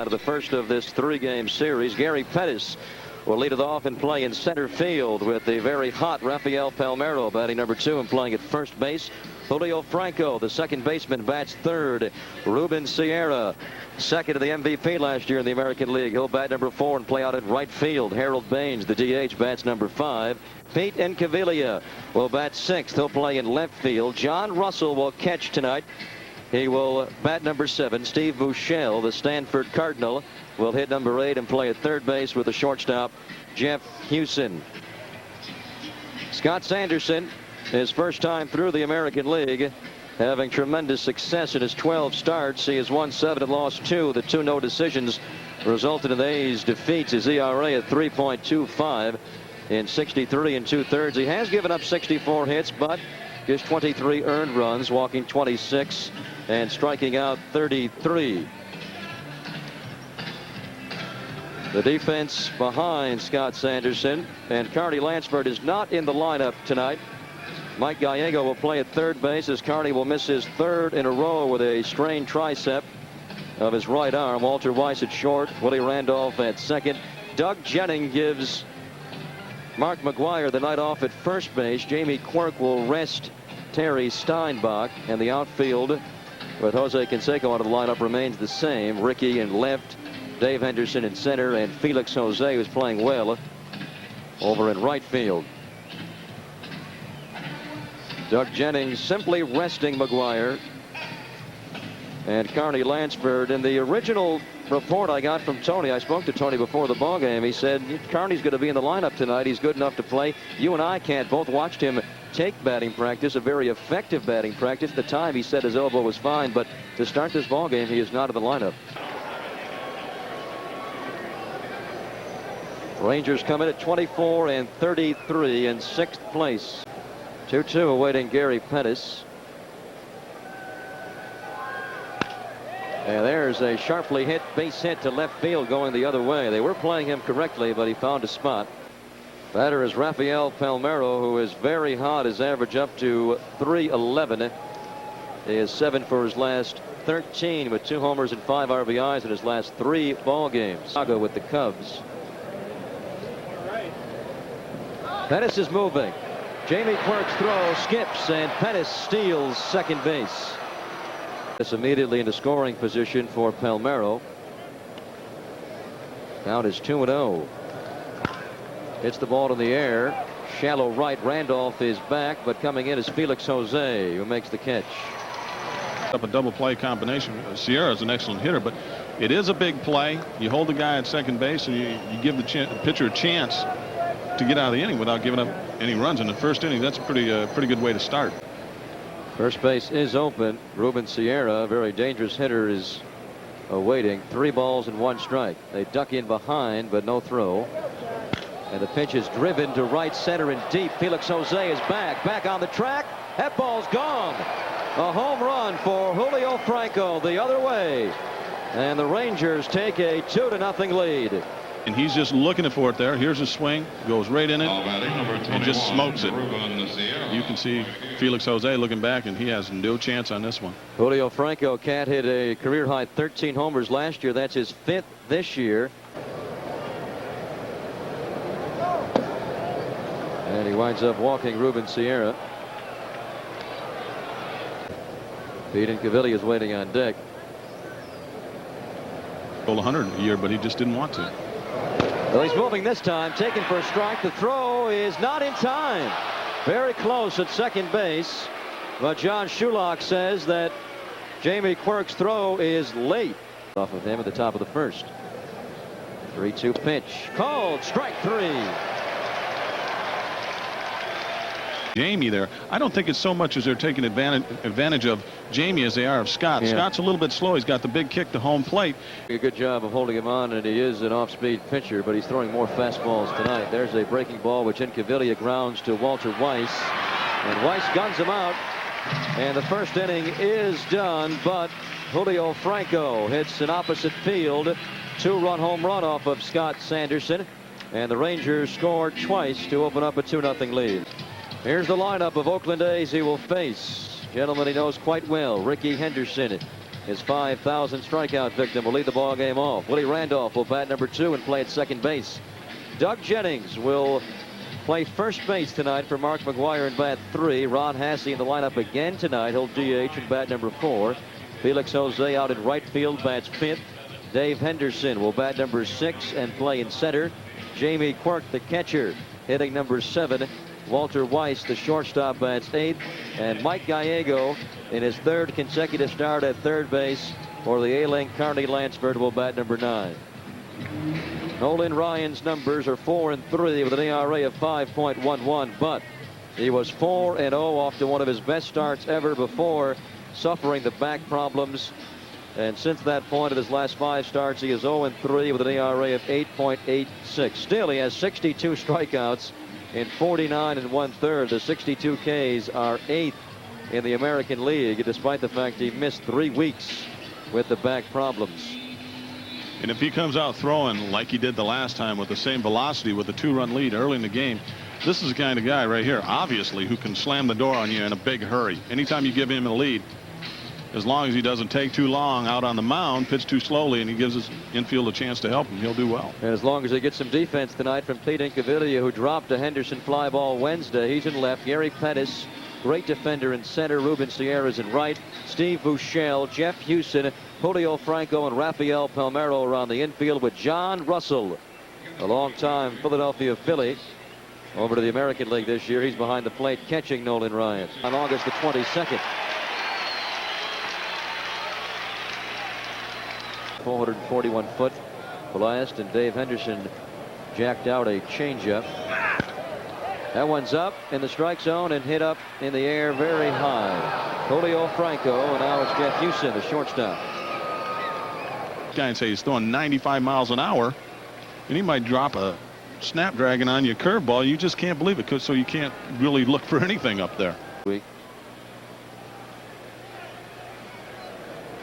Out of the first of this 3-game series, Gary Pettis will lead it off and play in center field with the very hot Rafael Palmeiro batting number 2 and playing at first base. Julio Franco, the second baseman, bats third. Ruben Sierra, second to the MVP last year in the American League. He'll bat number 4 and play out at right field. Harold Baines, the DH, bats number 5. Pete Incaviglia will bat 6th. He'll play in left field. John Russell will catch tonight. He will bat number 7. Steve Buechele, the Stanford Cardinal, will hit number 8 and play at third base with the shortstop, Jeff Hewson. Scott Sanderson, his first time through the American League, having tremendous success in his 12 starts. He has won 7 and lost 2. The 2 no decisions resulted in the A's defeats. His ERA at 3.25 in 63 2/3. He has given up 64 hits, but just 23 earned runs, walking 26 and striking out 33. The defense behind Scott Sanderson, and Carney Lansford is not in the lineup tonight. Mike Gallego will play at third base as Carney will miss his 3rd in a row with a strained tricep of his right arm. Walter Weiss at short, Willie Randolph at second. Doug Jennings gives Mark McGwire the night off at first base. Jamie Quirk will rest Terry Steinbach, and the outfield with Jose Canseco out of the lineup remains the same. Ricky in left, Dave Henderson in center, and Felix Jose, who's playing well over in right field. Doug Jennings simply resting McGwire and Carney Lansford. In the original report I got from Tony, I spoke to Tony before the ball game. He said Carney's going to be in the lineup tonight. He's good enough to play. You and I can't. Both watched him take batting practice, a very effective batting practice. At the time, he said his elbow was fine, but to start this ball game, he is not in the lineup. Rangers come in at 24 and 33 in 6th place. 2-2 awaiting Gary Pettis. And there's a sharply hit base hit to left field going the other way. They were playing him correctly, but he found a spot. Batter is Rafael Palmeiro, who is very hot. His average up to .311. He is 7 for his last 13 with 2 homers and 5 RBIs in his last 3 ball games. Saga with the Cubs. Pettis is moving. Jamie Quirk's throw skips, and Pettis steals second base. This immediately into scoring position for Palmeiro. Count is 2-0. Hits the ball in the air. Shallow right. Randolph is back, but coming in is Felix Jose, who makes the catch. Up a double play combination. Sierra is an excellent hitter, but it is a big play. You hold the guy at second base, and you give the pitcher a chance to get out of the inning without giving up any runs in the first inning. That's a pretty good way to start. First base is open. Ruben Sierra, a very dangerous hitter, is awaiting. 3 balls and 1 strike. They duck in behind, but no throw. And the pitch is driven to right center and deep. Felix Jose is back on the track. That ball's gone. A home run for Julio Franco the other way. And the Rangers take a 2-0 lead. And he's just looking for it there. Here's a swing, goes right in it, and just smokes it. You can see Felix Jose looking back, and he has no chance on this one. Julio Franco can't hit a career-high 13 homers last year. That's his 5th this year. And he winds up walking Ruben Sierra. Pete Incaviglia is waiting on deck. Stole 100 a year, but he just didn't want to. Well, he's moving this time, taken for a strike. The throw is not in time. Very close at second base, but John Shulock says that Jamie Quirk's throw is late. Off of him at the top of the first. 3-2 pitch. Called strike 3. Jamie there. I don't think it's so much as they're taking advantage of Jamie as they are of Scott. Yeah. Scott's a little bit slow. He's got the big kick to home plate. A good job of holding him on, and he is an off-speed pitcher, but he's throwing more fastballs tonight. There's a breaking ball which Incaviglia grounds to Walter Weiss, and Weiss guns him out, and the first inning is done. But Julio Franco hits an opposite field 2-run home run off of Scott Sanderson, and the Rangers scored twice to open up a 2-0 lead. Here's the lineup of Oakland A's he will face. Gentlemen he knows quite well. Ricky Henderson, his 5,000th strikeout victim, will lead the ball game off. Willie Randolph will bat number 2 and play at second base. Doug Jennings will play first base tonight for Mark McGwire and bat 3. Ron Hasse in the lineup again tonight. He'll DH and bat number 4. Felix Jose out in right field, bats 5th. Dave Henderson will bat number 6 and play in center. Jamie Quirk, the catcher, hitting number 7. Walter Weiss, the shortstop, bats 8th. And Mike Gallego, in his 3rd consecutive start at third base for the A-Link Kearney Lansford, will bat number 9. Nolan Ryan's numbers are 4 and 3 with an ERA of 5.11, but he was 4 and 0 off to one of his best starts ever before suffering the back problems. And since that point, in his last 5 starts, he is 0 and 3 with an ERA of 8.86. Still, he has 62 strikeouts in 49 1/3. The 62 Ks are 8th in the American League, despite the fact he missed 3 weeks with the back problems. And if he comes out throwing like he did the last time with the same velocity with a 2-run lead early in the game, this is the kind of guy right here, obviously, who can slam the door on you in a big hurry. Anytime you give him a lead, as long as he doesn't take too long out on the mound, pitch too slowly, and he gives his infield a chance to help him, he'll do well. As long as he gets some defense tonight from Pete Incaviglia, who dropped a Henderson fly ball Wednesday. He's in left. Gary Pettis, great defender in center. Ruben Sierra's in right. Steve Buechele, Jeff Hewson, Julio Franco, and Rafael Palmeiro around the infield, with John Russell, a long-time Philadelphia Philly, over to the American League this year. He's behind the plate catching Nolan Ryan on August the 22nd. 441-foot blast, and Dave Henderson jacked out a changeup. That one's up in the strike zone and hit up in the air very high. Julio Franco, and now it's Jeff Hewson, the shortstop. Guy and say he's throwing 95 miles an hour, and he might drop a snapdragon on your curveball. You just can't believe it, so you can't really look for anything up there.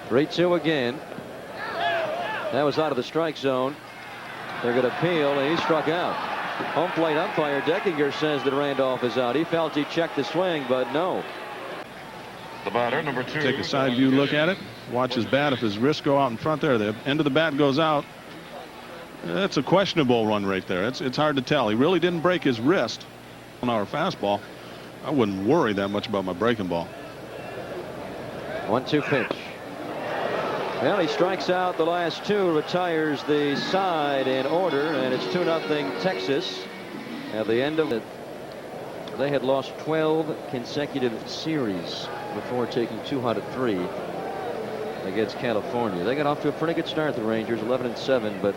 3-2 again. That was out of the strike zone. They're going to appeal, and he struck out. Home plate umpire Deckinger says that Randolph is out. He felt he checked the swing, but no. The batter, number 2. Take a side view look at it. Watch his bat. If his wrists go out in front there, the end of the bat goes out. That's a questionable run right there. It's hard to tell. He really didn't break his wrist on our fastball. I wouldn't worry that much about my breaking ball. 1-2 pitch. Well, he strikes out the last 2, retires the side in order, and it's 2-0 Texas. At the end of it, they had lost 12 consecutive series before taking 2 out of 3 against California. They got off to a pretty good start, the Rangers, 11-7, but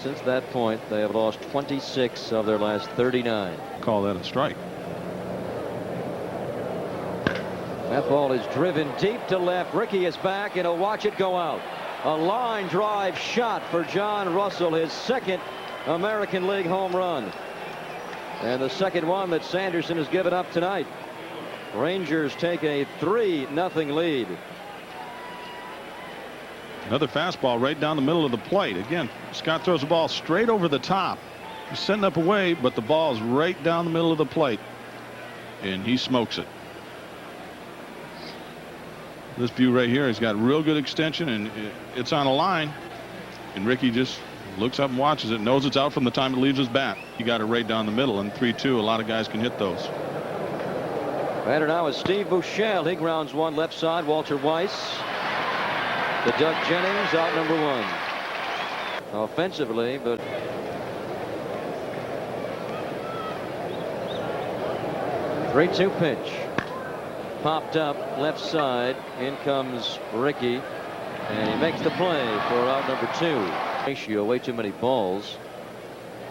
since that point, they have lost 26 of their last 39. Call that a strike. That ball is driven deep to left. Rickey is back, and he'll watch it go out. A line drive shot for John Russell, his 2nd American League home run, and the 2nd one that Sanderson has given up tonight. Rangers take a 3-0 lead. Another fastball right down the middle of the plate. Again, Scott throws the ball straight over the top. He's setting up away, but the ball's right down the middle of the plate, and he smokes it. This view right here, he's got real good extension, and it's on a line, and Rickey just looks up and watches it, knows it's out from the time it leaves his bat. He got it right down the middle, and 3-2. A lot of guys can hit those. Batter now is Steve Buechele. He grounds one left side. Walter Weiss. The Doug Jennings out number 1 offensively, but three-two pitch. Popped up left side. In comes Rickey, and he makes the play for out number 2. Ratio, way too many balls,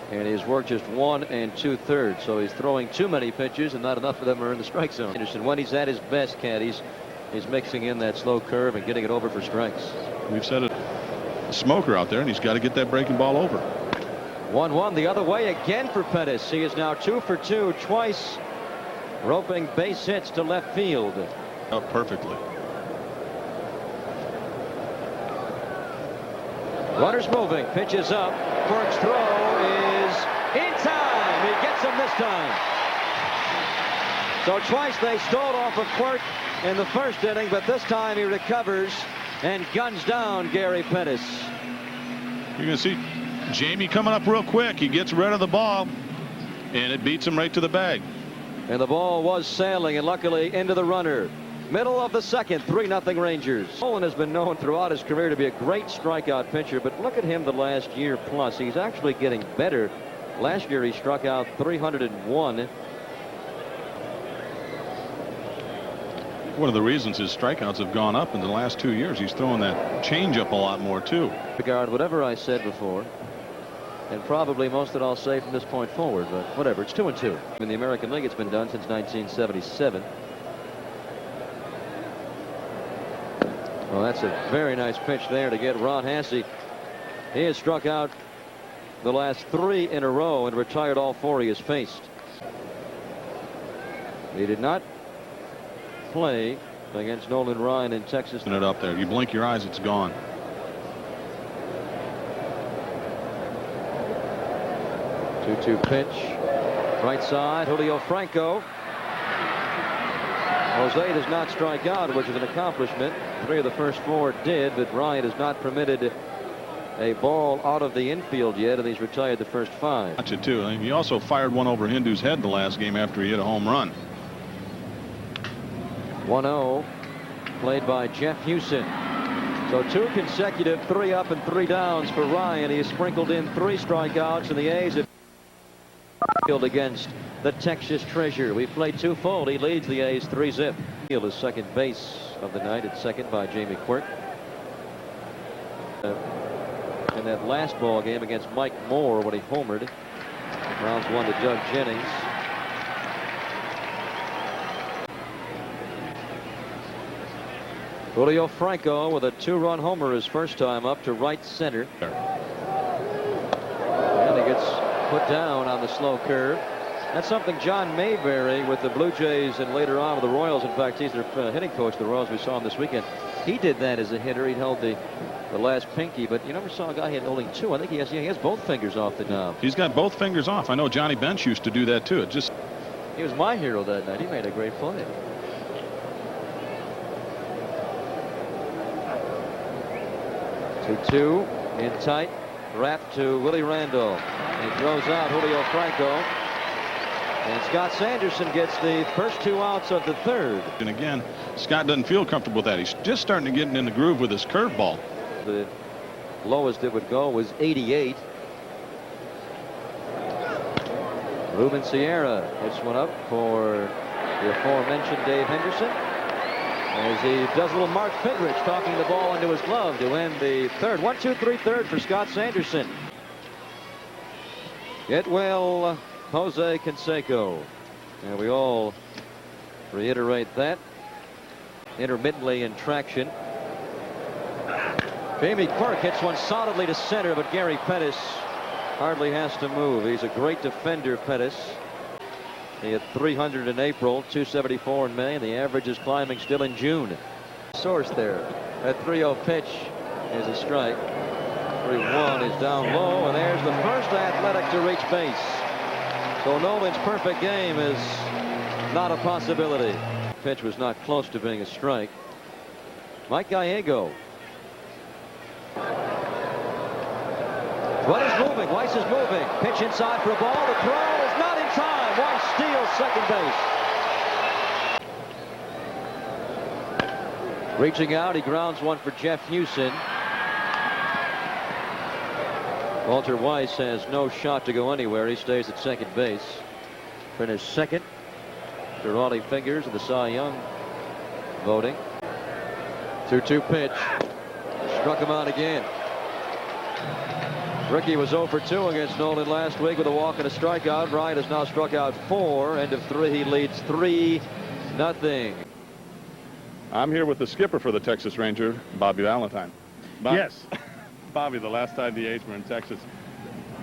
and he's worked just 1 2/3. So he's throwing too many pitches, and not enough of them are in the strike zone. Anderson, when he's at his best, caddies, he's mixing in that slow curve and getting it over for strikes. We've said it, a smoker out there, and he's got to get that breaking ball over. 1-1 the other way again for Pettis. He is now 2 for 2, twice roping base hits to left field. Up perfectly. Runners moving. Pitches up. Quirk's throw is in time. He gets him this time. So twice they stole off of Quirk in the first inning, but this time he recovers and guns down Gary Pettis. You're going to see Jamie coming up real quick. He gets rid of the ball, and it beats him right to the bag. And the ball was sailing, and luckily into the runner. Middle of the second, 3-0 Rangers. Nolan has been known throughout his career to be a great strikeout pitcher, but look at him the last year plus. He's actually getting better. Last year he struck out 301. One of the reasons his strikeouts have gone up in the last 2 years, he's throwing that changeup a lot more too. Regard whatever I said before, and probably most that I'll say from this point forward, but whatever. It's 2-2. In the American League, it's been done since 1977. Well, that's a very nice pitch there to get Ron Hassey. He has struck out the last 3 in a row and retired all 4 he has faced. He did not play against Nolan Ryan in Texas. It up there. You blink your eyes, it's gone. 2-2 pitch. Right side, Julio Franco. Jose does not strike out, which is an accomplishment. 3 of the first 4 did, but Ryan has not permitted a ball out of the infield yet, and he's retired the first 5. Watch it too. He also fired one over Hindu's head the last game after he hit a home run. 1-0 played by Jeff Hewson. So 2 consecutive 3 up and 3 downs for Ryan. He has sprinkled in 3 strikeouts, and the A's have field against the Texas Treasure. We played 2 full. He leads the A's 3-zip. Field is second base of the night at second by Jamie Quirk. In that last ball game against Mike Moore when he homered. Browns 1 to Doug Jennings. Julio Franco with a 2-run homer his first time up to right center. And he gets put down on the slow curve. That's something John Mayberry with the Blue Jays and later on with the Royals. In fact, he's their hitting coach, the Royals. We saw him this weekend. He did that as a hitter. He held the last pinky, but you never saw a guy hit only 2. I think he has both fingers off the knob. He's got both fingers off. I know Johnny Bench used to do that too. He was my hero that night. He made a great play. Two in tight, wrapped to Willie Randall. He throws out Julio Franco, and Scott Sanderson gets the first 2 outs of the 3rd. And again, Scott doesn't feel comfortable with that. He's just starting to get in the groove with his curveball. The lowest it would go was 88. Ruben Sierra hits one up for the aforementioned Dave Henderson, as he does a little Mark Fidrich, talking the ball into his glove to end the 3rd. 1-2-3 3rd for Scott Sanderson. Get well, Jose Canseco. And we all reiterate that. Intermittently in traction. Jamie Quirk hits one solidly to center, but Gary Pettis hardly has to move. He's a great defender, Pettis. He had 300 in April, 274 in May, and the average is climbing still in June. Source there. That 3-0 pitch is a strike. 3-1 is down low, and there's the first Athletic to reach base. So Nolan's perfect game is not a possibility. Pitch was not close to being a strike. Mike Gallego. What is moving? Weiss is moving. Pitch inside for a ball. The throw is not in time. Weiss steals second base. Reaching out, he grounds one for Jeff Hewson. Walter Weiss has no shot to go anywhere. He stays at second base. Finished second to Raleigh Fingers of the Cy Young voting. 2-2 pitch. Struck him out again. Ricky was 0 for 2 against Nolan last week with a walk and a strikeout. Bryant has now struck out 4. End of 3. He leads 3-0. I'm here with the skipper for the Texas Ranger, Bobby Valentine. Yes. Bobby, the last time the A's were in Texas,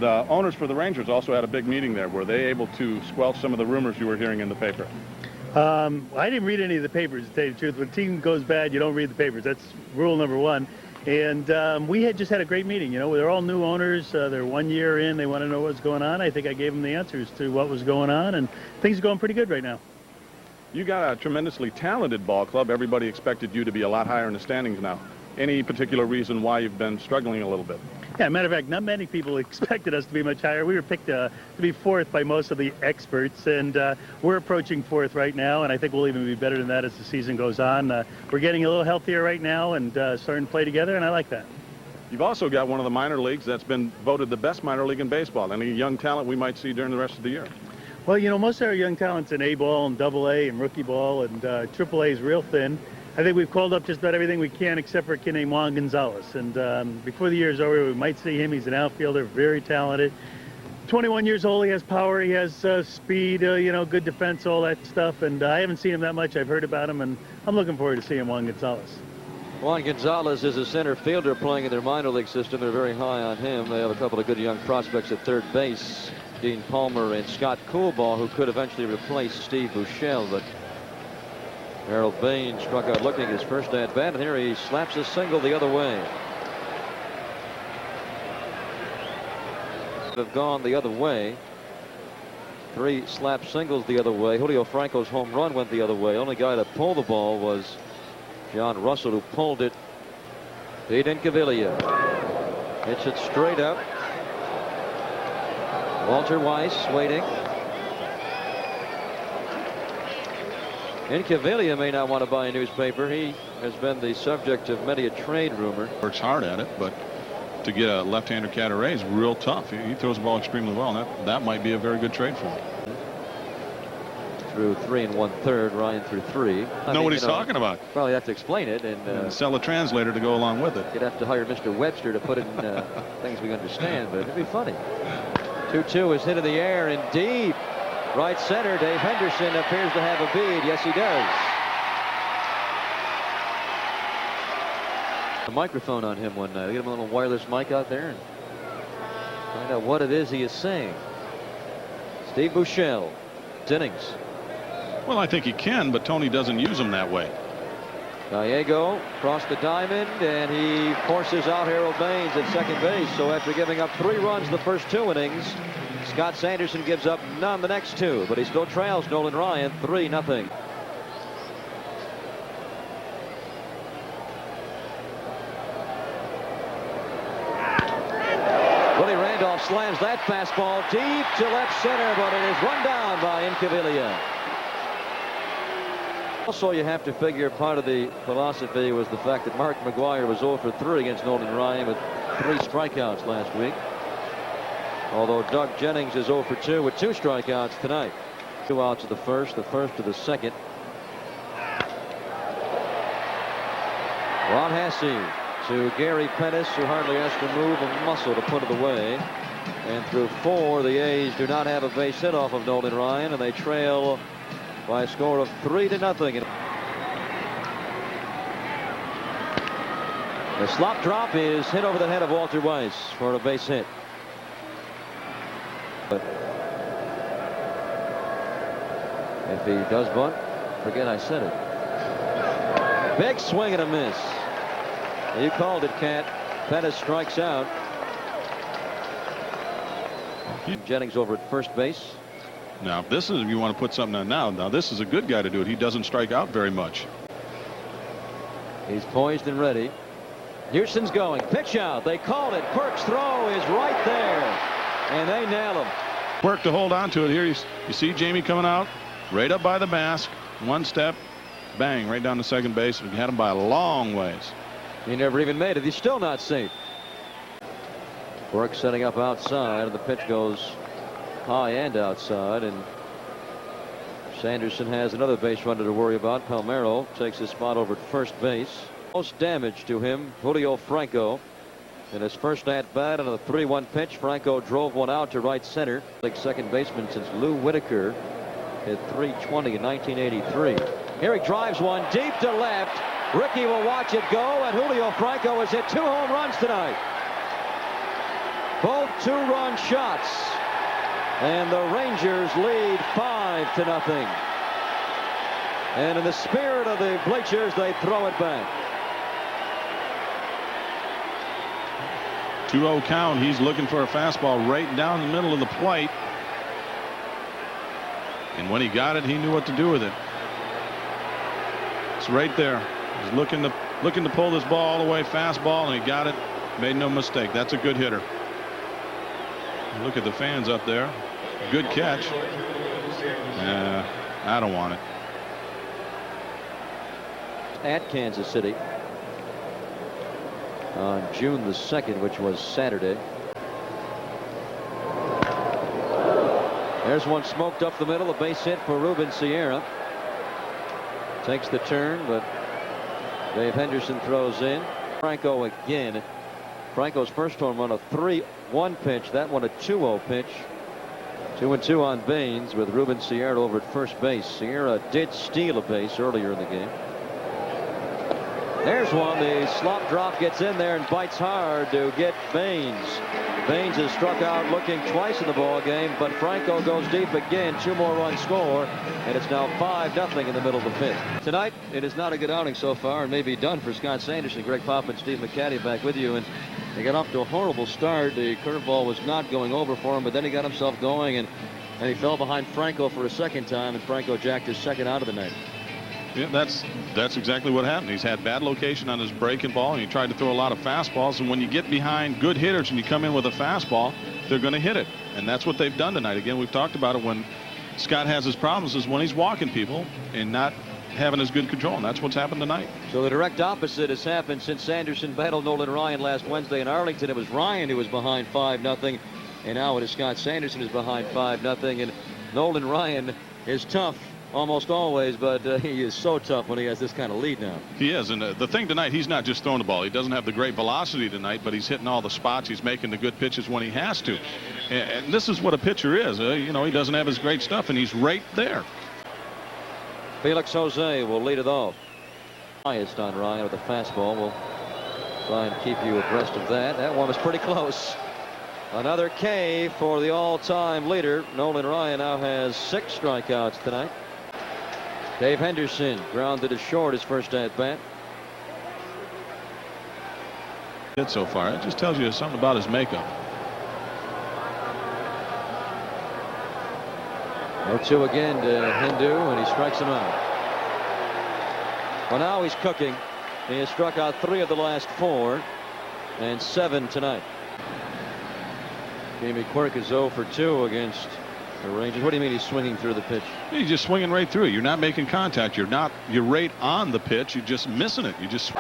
the owners for the Rangers also had a big meeting there. Were they able to squelch some of the rumors you were hearing in the paper? I didn't read any of the papers, to tell you the truth. When a team goes bad, you don't read the papers. That's rule number 1. And we had just had a great meeting. You know, they're all new owners. They're 1 year in. They want to know what's going on. I think I gave them the answers to what was going on, and things are going pretty good right now. You got a tremendously talented ball club. Everybody expected you to be a lot higher in the standings now. Any particular reason why you've been struggling a little bit? Yeah, matter of fact, not many people expected us to be much higher. We were picked to be fourth by most of the experts, and we're approaching fourth right now, and I think we'll even be better than that as the season goes on. We're getting a little healthier right now and starting to play together, and I like that. You've also got one of the minor leagues that's been voted the best minor league in baseball. Any young talent we might see during the rest of the year? Well, you know, most of our young talent's in A-ball and AA and rookie ball, and AAA is real thin. I think we've called up just about everything we can except for a kid named Juan Gonzalez. And before the year's over, we might see him. He's an outfielder, very talented. 21 years old, he has power, he has speed, you know, good defense, all that stuff. And I haven't seen him that much. I've heard about him, and I'm looking forward to seeing Juan Gonzalez. Juan Gonzalez is a center fielder playing in their minor league system. They're very high on him. They have a couple of good young prospects at third base, Dean Palmer and Scott Coolbaugh, who could eventually replace Steve Buechele, but Harold Bain struck out looking his first at bat, and here he slaps a single the other way. Have gone the other way. 3 slap singles the other way. Julio Franco's home run went the other way. Only guy to pull the ball was John Russell, who pulled it. Pete Incaviglia hits it straight up. Walter Weiss waiting. Incaviglia may not want to buy a newspaper. He has been the subject of many a trade rumor. Works hard at it, but to get a left-hander Cateray is real tough. He throws the ball extremely well, and that might be a very good trade for him. Through 3 1/3, Ryan through 3. Know what he's talking about. Well, you have to explain it and sell a translator to go along with it. You'd have to hire Mr. Webster to put it in things we understand, but it'd be funny. 2-2 is hit in the air and deep. Right center, Dave Henderson appears to have a bead. Yes, he does. A microphone on him one night. Get him a little wireless mic out there and find out what it is he is saying. Steve Buechele, innings. Well, I think he can, but Tony doesn't use him that way. Gallego across the diamond, and he forces out Harold Baines at second base. So after giving up 3 runs the first 2 innings, Scott Sanderson gives up none the next 2, but he still trails Nolan Ryan 3-0. Willie Randolph slams that fastball deep to left center, but it is run down by Incaviglia. Also, you have to figure part of the philosophy was the fact that Mark McGwire was 0 for 3 against Nolan Ryan with 3 strikeouts last week. Although Doug Jennings is 0 for 2 with 2 strikeouts tonight. 2 outs of the first to the second. Ron Hassey to Gary Pettis, who hardly has to move a muscle to put it away. And through 4, the A's do not have a base hit off of Nolan Ryan, and they trail by a score of 3-0. The slop drop is hit over the head of Walter Weiss for a base hit. But if he does bunt, forget I said it. Big swing and a miss. You called it, Cat. Pettis strikes out. Jennings over at first base. Now, if this is, if you want to put something on now, this is a good guy to do it. He doesn't strike out very much. He's poised and ready. Houston's going. Pitch out. They called it. Quirk's throw is right there. And they nail him. Quirk to hold on to it. Here you see Jamie coming out right up by the mask. 1 step. Bang. Right down to second base. We had him by a long ways. He never even made it. He's still not safe. Quirk setting up outside, and the pitch goes high and outside, and Sanderson has another base runner to worry about. Palmeiro takes his spot over at first base. Most damage to him, Julio Franco. In his first at bat on a 3-1 pitch, Franco drove one out to right center. Like second baseman since Lou Whitaker hit .320 in 1983. Here he drives one deep to left. Ricky will watch it go, and Julio Franco has hit 2 home runs tonight. Both 2-run shots. And the Rangers lead 5-0. And in the spirit of the bleachers, they throw it back. 2-0 count. He's looking for a fastball right down the middle of the plate. And when he got it, he knew what to do with it. It's right there. He's looking to looking to pull this ball all the way, fastball, and he got it. Made no mistake. That's a good hitter. Look at the fans up there. Good catch. I don't want it. At Kansas City on June the 2nd, which was Saturday. There's one smoked up the middle, a base hit for Ruben Sierra. Takes the turn, but Dave Henderson throws in. Franco again. Franco's first home run, a 3-1 pitch. That one a 2-0 pitch. 2-2 on Baines with Ruben Sierra over at first base. Sierra did steal a base earlier in the game. There's one. The slop drop gets in there and bites hard to get Baines. Baines has struck out looking twice in the ball game, but Franco goes deep again. 2 more runs score, and it's now 5-0 in the middle of the 5th. Tonight, it is not a good outing so far, and may be done for Scott Sanderson. Greg Pop and Steve McCaddy back with you, and they got off to a horrible start. The curveball was not going over for him, but then he got himself going, and he fell behind Franco for a second time, and Franco jacked his second out of the night. Yeah, that's exactly what happened. He's had bad location on his breaking ball, and he tried to throw a lot of fastballs. And when you get behind good hitters and you come in with a fastball, they're going to hit it. And that's what they've done tonight. Again, we've talked about it. When Scott has his problems is when he's walking people and not having as good control. And that's what's happened tonight. So the direct opposite has happened since Sanderson battled Nolan Ryan last Wednesday in Arlington. It was Ryan who was behind 5-0. And now it is Scott Sanderson who's behind 5-0. And Nolan Ryan is tough almost always, but he is so tough when he has this kind of lead now. He is, and the thing tonight, he's not just throwing the ball. He doesn't have the great velocity tonight, but he's hitting all the spots. He's making the good pitches when he has to. And this is what a pitcher is. You know, he doesn't have his great stuff, and he's right there. Felix Jose will lead it off. Highest on Ryan with a fastball. We'll try and keep you abreast of that. That one was pretty close. Another K for the all-time leader. Nolan Ryan now has 6 strikeouts tonight. Dave Henderson grounded to short his first at bat. So far, it just tells you something about his makeup. 0-2 again to Hindu, and he strikes him out. Well, now he's cooking. He has struck out 3 of the last 4 and 7 tonight. Jamie Quirk is 0 for 2 against the Rangers. What do you mean he's swinging through the pitch? He's just swinging right through it. You're not making contact. You're right on the pitch. You're just missing it. You just.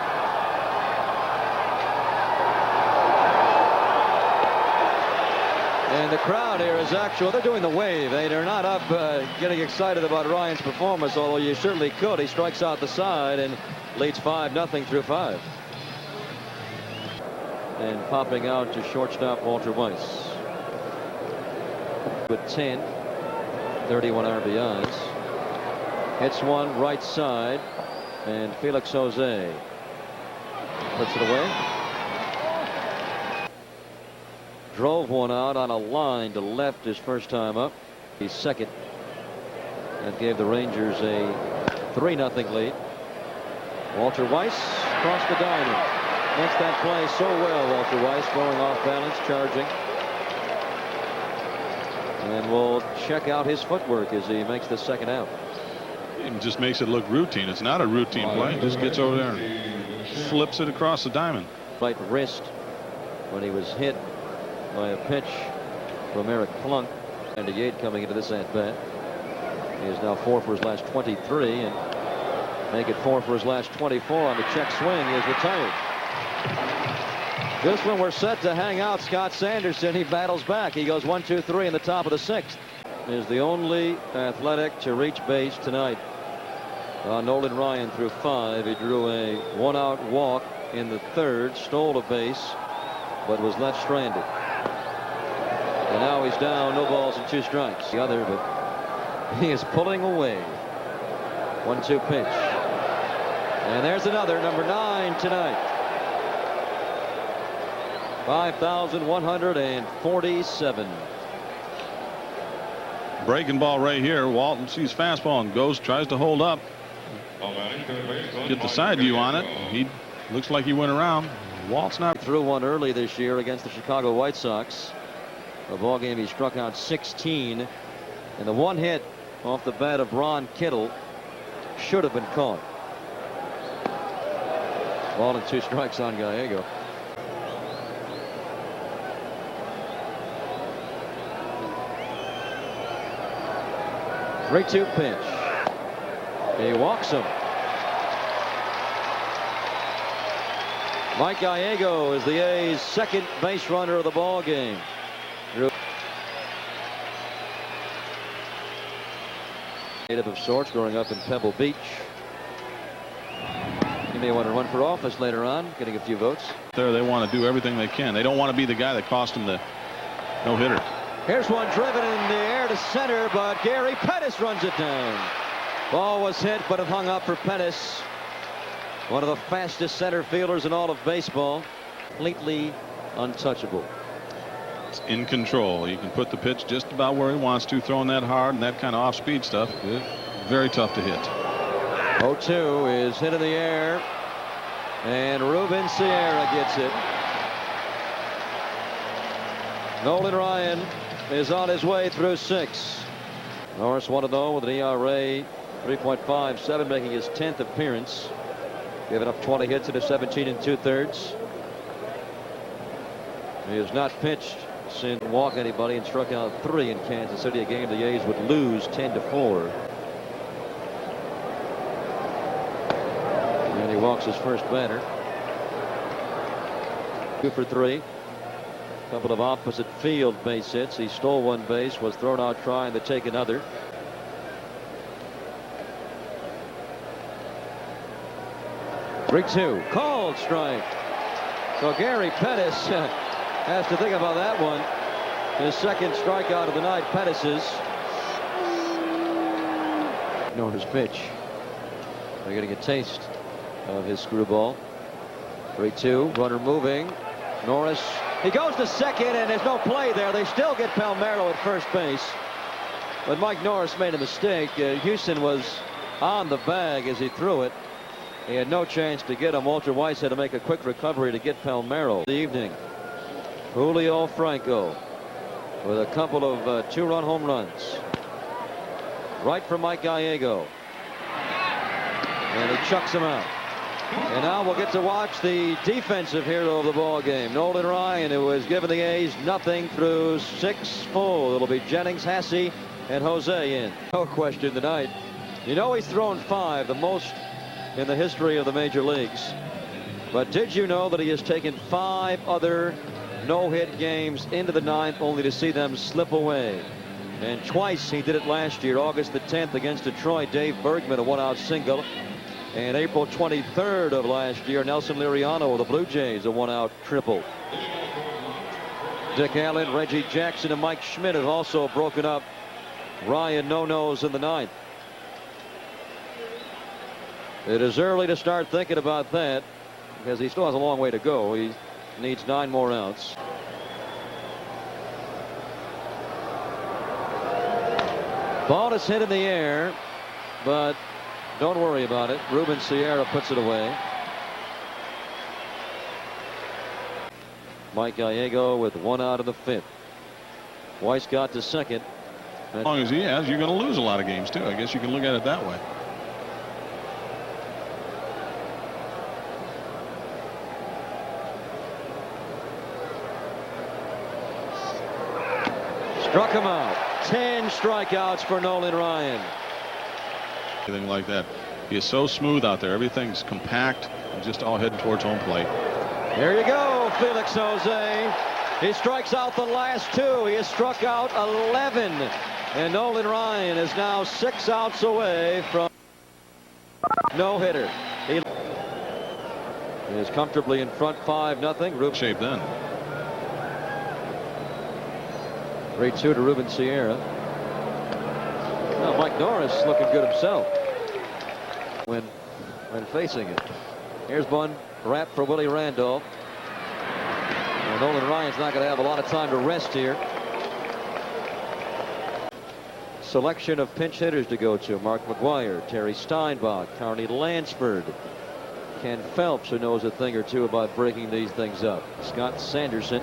And the crowd here is actually, they're doing the wave. They're not up getting excited about Ryan's performance, although you certainly could. He strikes out the side and leads 5-0 through 5. And popping out to shortstop Walter Weiss with 10, 31 RBIs. Hits one right side, and Felix Jose puts it away. Drove one out on a line to left his first time up. He's second. That gave the Rangers a 3-0 lead. Walter Weiss across the diamond. Makes that play so well, Walter Weiss, going off balance, charging. And we'll check out his footwork as he makes the second out. It just makes it look routine. It's not a routine play. He just gets over there and flips it across the diamond. Right wrist when he was hit by a pitch from Eric Plunk. And the Yates coming into this at bat. He is now 4 for his last 23 and make it 4 for his last 24 on the check swing. He is retired. This one we're set to hang out Scott Sanderson. He battles back. He goes 1, 2, 3 in the top of the 6th. Is the only athletic to reach base tonight. Nolan Ryan threw 5. He drew a 1-out walk in the 3rd, stole a base, but was left stranded. And now he's down, no balls and 2 strikes. The other, but he is pulling away. 1-2 pitch. And there's another, number 9 tonight. 5,147. Breaking ball right here. Walton sees fastball and goes, tries to hold up. Get the side view on it. He looks like he went around. Walt's not. Threw one early this year against the Chicago White Sox. A ball game he struck out 16. And the one hit off the bat of Ron Kittle should have been caught. Ball and 2 strikes on Gallego. Three-two pitch. He walks him. Mike Gallego is the A's second base runner of the ball game. Native of sorts, growing up in Pebble Beach. He may want to run for office later on, getting a few votes. There, they want to do everything they can. They don't want to be the guy that cost him the no-hitter. Here's one driven in the air to center, but Gary Pettis runs it down. Ball was hit, but it hung up for Pettis. One of the fastest center fielders in all of baseball. Completely untouchable. It's in control. He can put the pitch just about where he wants to, throwing that hard and that kind of off-speed stuff. Very tough to hit. 0-2 is hit in the air, and Ruben Sierra gets it. Nolan Ryan is on his way through 6. Norris 1-0 with an ERA 3.57, making his 10th appearance. Giving up 20 hits in a 17 2/3. He has not pitched since walk anybody and struck out 3 in Kansas City, a game the A's would lose 10-4. And he walks his first batter. 2 for 3. Couple of opposite field base hits. He stole one base, was thrown out trying to take another. Three-two, called strike. So Gary Pettis has to think about that one. His second strikeout of the night. Pettis's. Know his pitch. They're getting a taste of his screwball. 3-2, runner moving. Norris. He goes to second, and there's no play there. They still get Palmeiro at first base. But Mike Norris made a mistake. Houston was on the bag as he threw it. He had no chance to get him. Walter Weiss had to make a quick recovery to get Palmeiro. The evening. Julio Franco with a couple of 2-run home runs. Right for Mike Gallego. And he chucks him out. And now we'll get to watch the defensive hero of the ball game, Nolan Ryan, who has given the A's nothing through 6 full. It'll be Jennings, Hasse, and Jose in. No question tonight. You know he's thrown 5, the most in the history of the major leagues. But did you know that he has taken 5 other no-hit games into the 9th only to see them slip away? And twice he did it last year. August the 10th against Detroit, Dave Bergman, a 1-out single. And April 23rd of last year, Nelson Liriano of the Blue Jays, a 1-out triple. Dick Allen, Reggie Jackson, and Mike Schmidt have also broken up Ryan no-nos in the 9th. It is early to start thinking about that because he still has a long way to go. He needs 9 more outs. Ball is hit in the air, but don't worry about it. Ruben Sierra puts it away. Mike Gallego with 1 out of the 5th. Weiss got to second. As long as he has, you're going to lose a lot of games too. I guess you can look at it that way. Struck him out. 10 strikeouts for Nolan Ryan. Anything like that. He is so smooth out there. Everything's compact and just all heading towards home plate. There you go, Felix Jose. He strikes out the last 2. He has struck out 11. And Nolan Ryan is now 6 outs away from no-hitter. He is comfortably in front 5-0. Shape then. 3-2 to Ruben Sierra. Now Mike Norris looking good himself when facing it. Here's one wrap for Willie Randolph. And Nolan Ryan's not going to have a lot of time to rest here. Selection of pinch hitters to go to: Mark McGuire, Terry Steinbach, Carney Lansford, Ken Phelps, who knows a thing or two about breaking these things up, Scott Sanderson.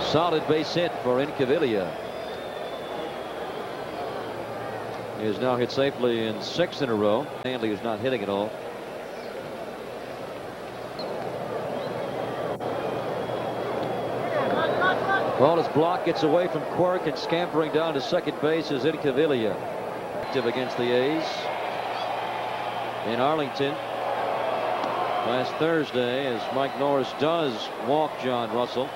Solid base hit for Incaviglia. He has now hit safely in 6 in a row. Hanley is not hitting at all. Ball is blocked, gets away from Quirk, and scampering down to second base is Incaviglia. Active against the A's in Arlington last Thursday, as Mike Norris does walk John Russell.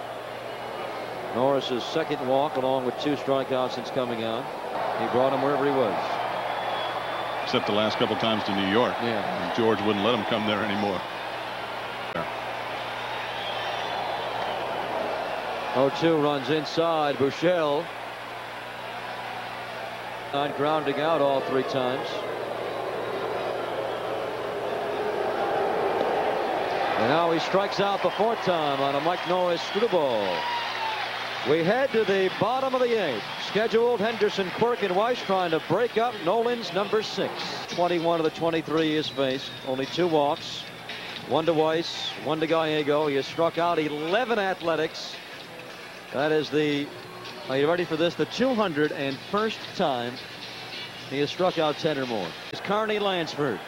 Norris's second walk, along with 2 strikeouts since coming on. He brought him wherever he was. Except the last couple times to New York. Yeah. And George wouldn't let him come there anymore. 0-2 runs inside. Buechele on grounding out all 3 times. And now he strikes out the 4th time on a Mike Norris screwball. We head to the bottom of the 8th. Scheduled Henderson, Quirk, and Weiss trying to break up Nolan's number 6. 21 of the 23 he has faced. Only 2 walks. 1 to Weiss, 1 to Gallego. He has struck out 11 Athletics. That is the, are you ready for this? The 201st time he has struck out 10 or more. It's Carney Lansford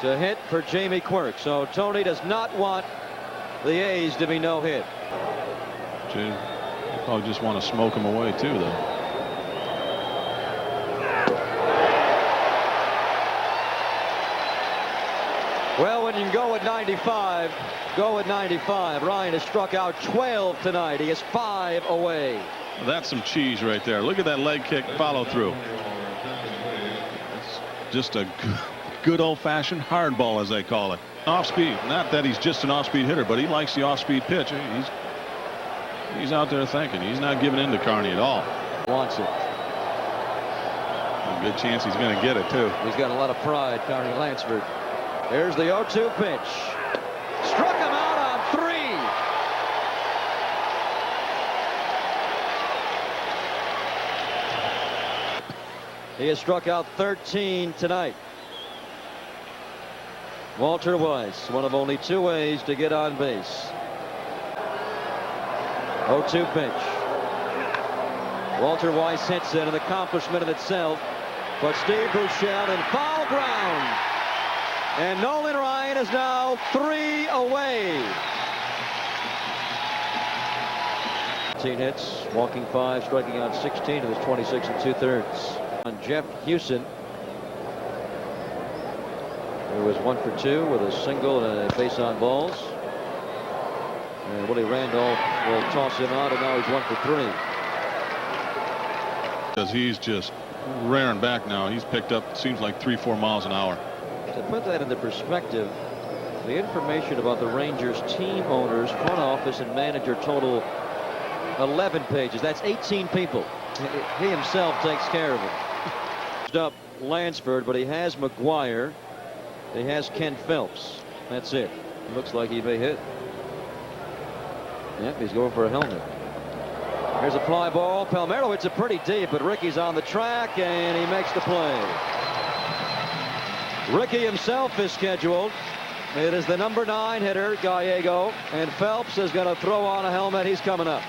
to hit for Jamie Quirk. So Tony does not want the A's to be no hit. You probably just want to smoke him away too, though. Well, when you can go at 95, go at 95. Ryan has struck out 12 tonight. He is 5 away. That's some cheese right there. Look at that leg kick follow through. It's just a good old-fashioned hard ball, as they call it. Off speed. Not that he's just an off-speed hitter, but he likes the off-speed pitch. He's out there thinking. He's not giving in to Carney at all. Wants it. A good chance he's going to get it too. He's got a lot of pride, Carney Lansford. Here's the 0-2 pitch. Struck him out on 3. He has struck out 13 tonight. Walter Weiss, one of only 2 ways to get on base. 0-2 pitch. Walter Weiss hits it, an accomplishment in itself. But Steve Buechele in foul ground. And Nolan Ryan is now 3 away. 18 hits, walking 5, striking out 16 of his 26 2/3. On Jeff Hewson, who was 1 for 2 with a single and a base on balls. And Willie Randolph will toss him out, and now he's 1 for 3. Because he's just rearing back now. He's picked up, seems like 3-4 miles an hour. To put that into perspective, the information about the Rangers team owners, front office, and manager total 11 pages. That's 18 people. He himself takes care of it. Up Lansford, but he has McGuire. He has Ken Phelps. That's it. Looks like he may hit. Yep, he's going for a helmet. Here's a fly ball. Palmeiro hits it pretty deep, but Ricky's on the track, and he makes the play. Ricky himself is scheduled. It is the number 9 hitter, Gallego, and Phelps is going to throw on a helmet. He's coming up.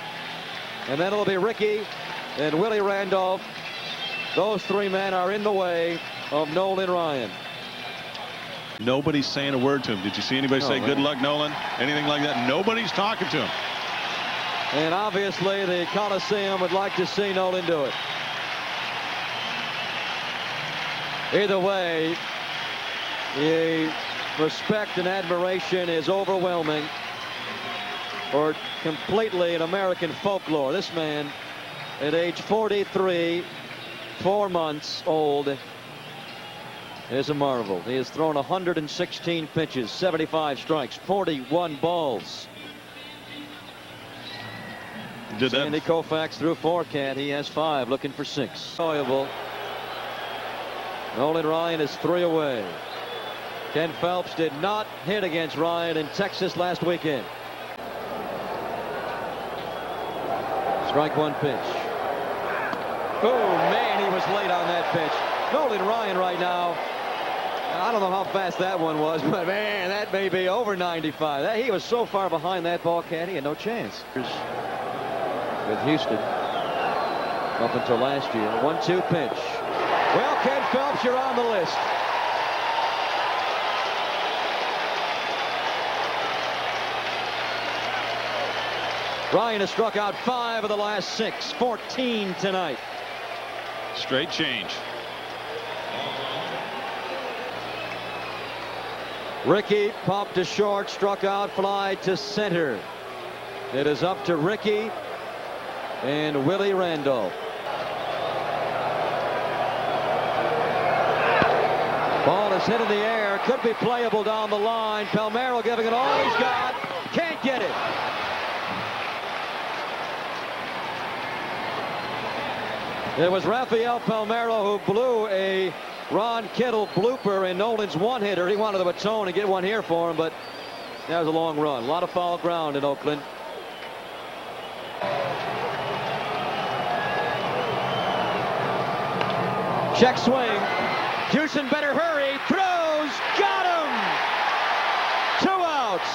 And then it'll be Ricky and Willie Randolph. Those 3 men are in the way of Nolan Ryan. Nobody's saying a word to him. Did you see anybody say, good luck, Nolan? Anything like that? Nobody's talking to him. And obviously the Coliseum would like to see Nolan do it. Either way, the respect and admiration is overwhelming for completely an American folklore. This man, at age 43, 4 months old, is a marvel. He has thrown 116 pitches, 75 strikes, 41 balls. Sandy Koufax threw 4 cat. He has 5, looking for 6. Enjoyable. Nolan Ryan is 3 away. Ken Phelps did not hit against Ryan in Texas last weekend. Strike 1 pitch. Oh man, he was late on that pitch. Nolan Ryan right now, I don't know how fast that one was, but man, that may be over 95. He was so far behind that ball, cat, he had no chance. With Houston up until last year. 1-2 pitch. Well, Ken Phelps, you're on the list. Ryan has struck out 5 of the last 6, 14 tonight. Straight change. Rickey popped to short, struck out, fly to center. It is up to Rickey and Willie Randolph. Ball is hit in the air, could be playable down the line. Palmeiro giving it all he's got, can't get it. It was Rafael Palmeiro who blew a Ron Kittle blooper in Nolan's one-hitter. He wanted the baton and get one here for him, but that was a long run. A lot of foul ground in Oakland. Check swing. Houston better hurry. Throws. Got him. 2 outs.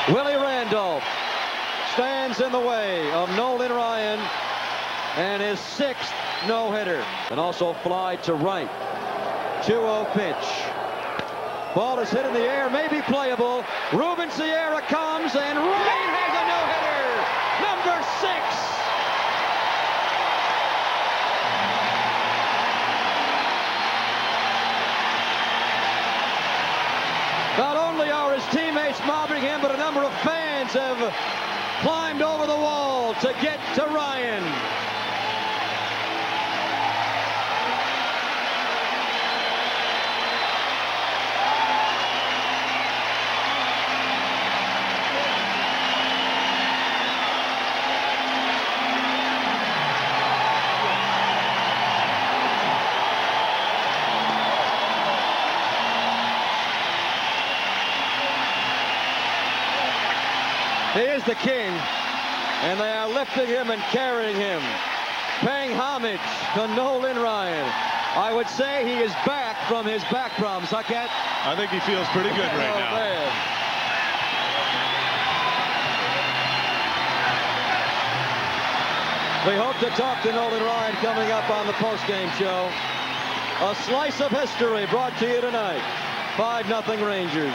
Willie Randolph stands in the way of Nolan Ryan and his 6th no-hitter. And also fly to right. 2-0 pitch. Ball is hit in the air, may be playable. Ruben Sierra comes, and Ryan has a no-hitter. Number 6. Not only are his teammates mobbing him, but a number of fans have climbed over the wall to get to Ryan. He is the king, and they are lifting him and carrying him, paying homage to Nolan Ryan. I would say he is back from his back problems. I can't. I think he feels pretty good right now. Man. We hope to talk to Nolan Ryan coming up on the postgame show. A slice of history brought to you tonight. 5-0 Rangers.